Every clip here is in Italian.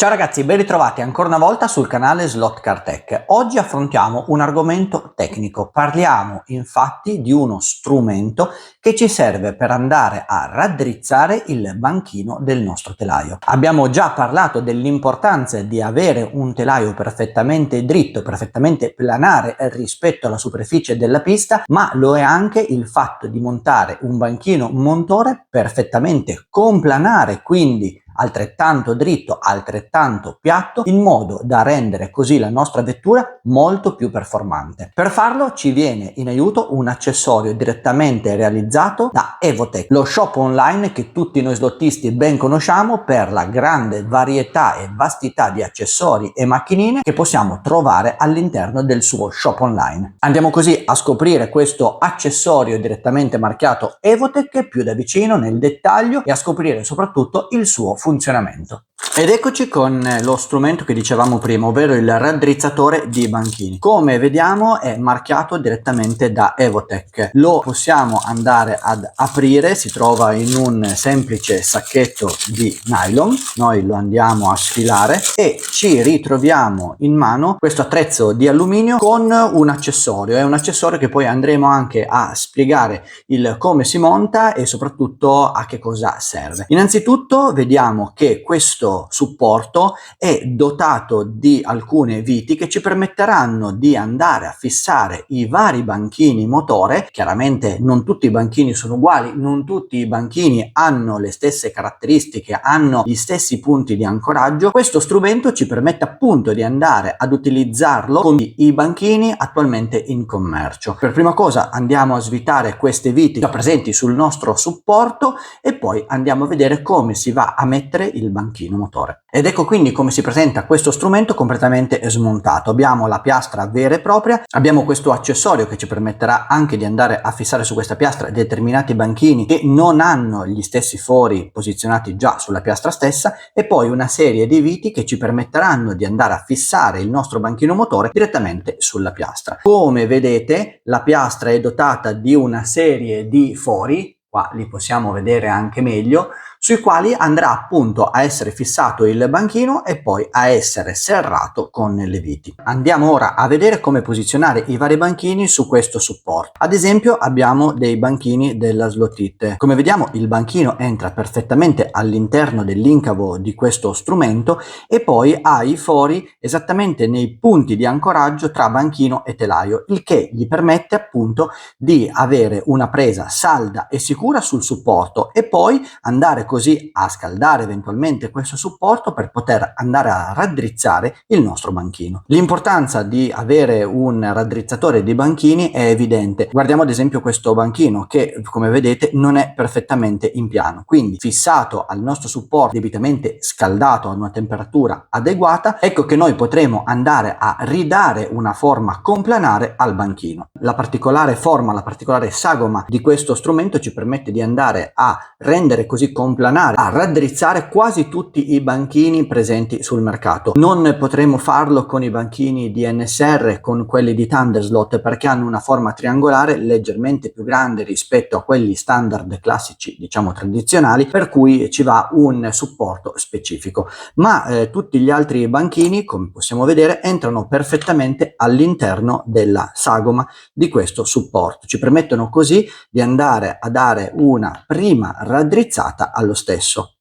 Ciao ragazzi, ben ritrovati ancora una volta sul canale Slot Car Tech. Oggi affrontiamo un argomento tecnico. Parliamo infatti di uno strumento che ci serve per andare a raddrizzare il banchino del nostro telaio. Abbiamo già parlato dell'importanza di avere un telaio perfettamente dritto, perfettamente planare rispetto alla superficie della pista, ma lo è anche il fatto di montare un banchino motore perfettamente complanare, quindi altrettanto dritto, altrettanto piatto, in modo da rendere così la nostra vettura molto più performante. Per farlo ci viene in aiuto un accessorio direttamente realizzato da Evotech, lo shop online che tutti noi slottisti ben conosciamo per la grande varietà e vastità di accessori e macchinine che possiamo trovare all'interno del suo shop online. Andiamo così a scoprire questo accessorio direttamente marchiato Evotech più da vicino nel dettaglio e a scoprire soprattutto il suo funzionamento. Ed eccoci con lo strumento che dicevamo prima, ovvero il raddrizzatore di banchini. Come vediamo è marchiato direttamente da Evotech. Lo possiamo andare ad aprire, si trova in un semplice sacchetto di nylon. Noi lo andiamo a sfilare e ci ritroviamo in mano questo attrezzo di alluminio con un accessorio. È un accessorio che poi andremo anche a spiegare il come si monta e soprattutto a che cosa serve. Innanzitutto vediamo che questo supporto è dotato di alcune viti che ci permetteranno di andare a fissare i vari banchini motore. Chiaramente non tutti i banchini sono uguali, non tutti i banchini hanno le stesse caratteristiche, hanno gli stessi punti di ancoraggio. Questo strumento ci permette appunto di andare ad utilizzarlo con i banchini attualmente in commercio. Per prima cosa andiamo a svitare queste viti già presenti sul nostro supporto e poi andiamo a vedere come si va a mettere il banchino motore. Ed ecco quindi come si presenta questo strumento completamente smontato. Abbiamo la piastra vera e propria, abbiamo questo accessorio che ci permetterà anche di andare a fissare su questa piastra determinati banchini che non hanno gli stessi fori posizionati già sulla piastra stessa e poi una serie di viti che ci permetteranno di andare a fissare il nostro banchino motore direttamente sulla piastra. Come vedete la piastra è dotata di una serie di fori, qua li possiamo vedere anche meglio, sui quali andrà appunto a essere fissato il banchino e poi a essere serrato con le viti. Andiamo ora a vedere come posizionare i vari banchini su questo supporto. Ad esempio abbiamo dei banchini della Slot-It. Come vediamo il banchino entra perfettamente all'interno dell'incavo di questo strumento e poi ha i fori esattamente nei punti di ancoraggio tra banchino e telaio, il che gli permette appunto di avere una presa salda e sicura sul supporto e poi andare così a scaldare eventualmente questo supporto per poter andare a raddrizzare il nostro banchino. L'importanza di avere un raddrizzatore di banchini è evidente. Guardiamo ad esempio questo banchino che come vedete non è perfettamente in piano, quindi fissato al nostro supporto debitamente scaldato a una temperatura adeguata, ecco che noi potremo andare a ridare una forma complanare al banchino. La particolare forma, la particolare sagoma di questo strumento ci permette di andare a rendere così complanare, a raddrizzare quasi tutti i banchini presenti sul mercato. Non potremo farlo con i banchini di NSR, con quelli di Thunderslot, perché hanno una forma triangolare leggermente più grande rispetto a quelli standard classici, diciamo tradizionali, per cui ci va un supporto specifico. Ma tutti gli altri banchini, come possiamo vedere, entrano perfettamente all'interno della sagoma di questo supporto. Ci permettono così di andare a dare una prima raddrizzata allo stesso.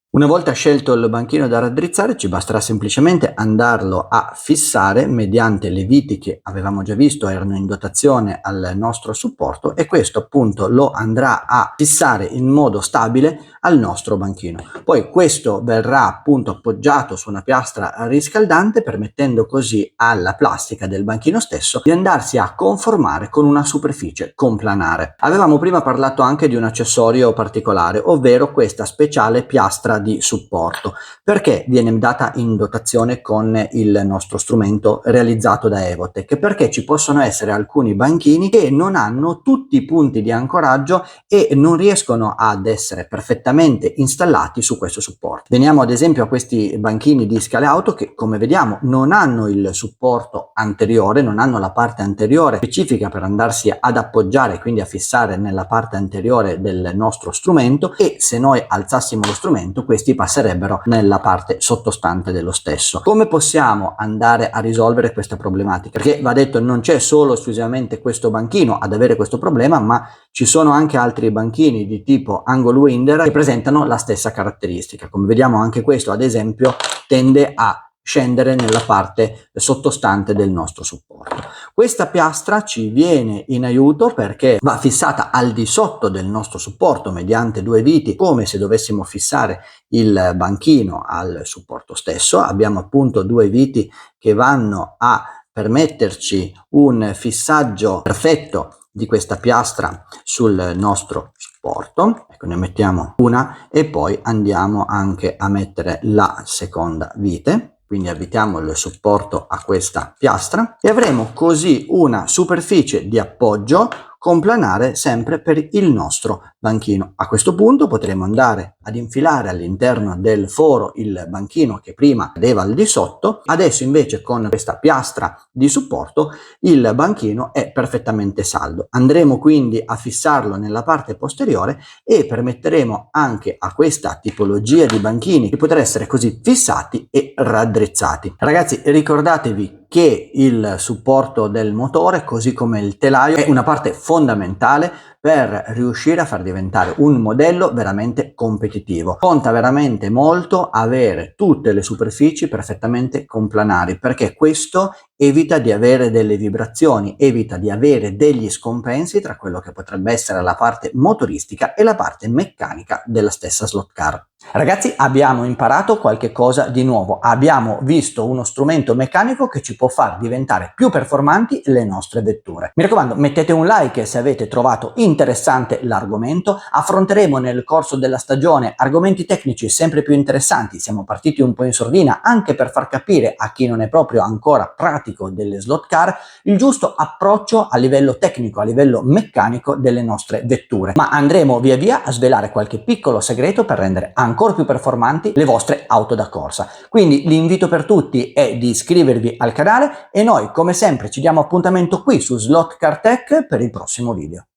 Una volta scelto il banchino da raddrizzare ci basterà semplicemente andarlo a fissare mediante le viti che avevamo già visto erano in dotazione al nostro supporto e questo appunto lo andrà a fissare in modo stabile al nostro banchino. Poi questo verrà appunto appoggiato su una piastra riscaldante, permettendo così alla plastica del banchino stesso di andarsi a conformare con una superficie complanare. Avevamo prima parlato anche di un accessorio particolare, ovvero questa speciale piastra di supporto. Perché viene data in dotazione con il nostro strumento realizzato da Evotech? Perché ci possono essere alcuni banchini che non hanno tutti i punti di ancoraggio e non riescono ad essere perfettamente installati su questo supporto. Veniamo ad esempio a questi banchini di scale auto che, come vediamo, non hanno il supporto anteriore, non hanno la parte anteriore specifica per andarsi ad appoggiare, quindi a fissare nella parte anteriore del nostro strumento, e se noi alzassimo lo strumento questi passerebbero nella parte sottostante dello stesso. Come possiamo andare a risolvere questa problematica? Perché va detto, non c'è solo esclusivamente questo banchino ad avere questo problema, ma ci sono anche altri banchini di tipo angle winder che presentano la stessa caratteristica. Come vediamo, anche questo ad esempio tende a scendere nella parte sottostante del nostro supporto. Questa piastra ci viene in aiuto perché va fissata al di sotto del nostro supporto mediante due viti, come se dovessimo fissare il banchino al supporto stesso. Abbiamo appunto due viti che vanno a permetterci un fissaggio perfetto di questa piastra sul nostro supporto. Ecco, ne mettiamo una e poi andiamo anche a mettere la seconda vite. Quindi avvitiamo il supporto a questa piastra e avremo così una superficie di appoggio complanare sempre per il nostro banchino. A questo punto potremo andare ad infilare all'interno del foro il banchino che prima cadeva al di sotto. Adesso invece con questa piastra di supporto il banchino è perfettamente saldo. Andremo quindi a fissarlo nella parte posteriore e permetteremo anche a questa tipologia di banchini di poter essere così fissati e raddrizzati. Ragazzi, ricordatevi che il supporto del motore, così come il telaio, è una parte fondamentale per riuscire a far diventare un modello veramente competitivo. Conta veramente molto avere tutte le superfici perfettamente complanari, perché questo evita di avere delle vibrazioni, evita di avere degli scompensi tra quello che potrebbe essere la parte motoristica e la parte meccanica della stessa slot car. Ragazzi, abbiamo imparato qualche cosa di nuovo, abbiamo visto uno strumento meccanico che ci può far diventare più performanti le nostre vetture. Mi raccomando, mettete un like se avete trovato interessante l'argomento. Affronteremo nel corso della stagione argomenti tecnici sempre più interessanti. Siamo partiti un po' in sordina anche per far capire a chi non è proprio ancora pratico delle slot car il giusto approccio a livello tecnico, a livello meccanico delle nostre vetture, ma andremo via via a svelare qualche piccolo segreto per rendere ancora più performanti le vostre auto da corsa. Quindi l'invito per tutti è di iscrivervi al canale e noi come sempre ci diamo appuntamento qui su Slot Car Tech per il prossimo video.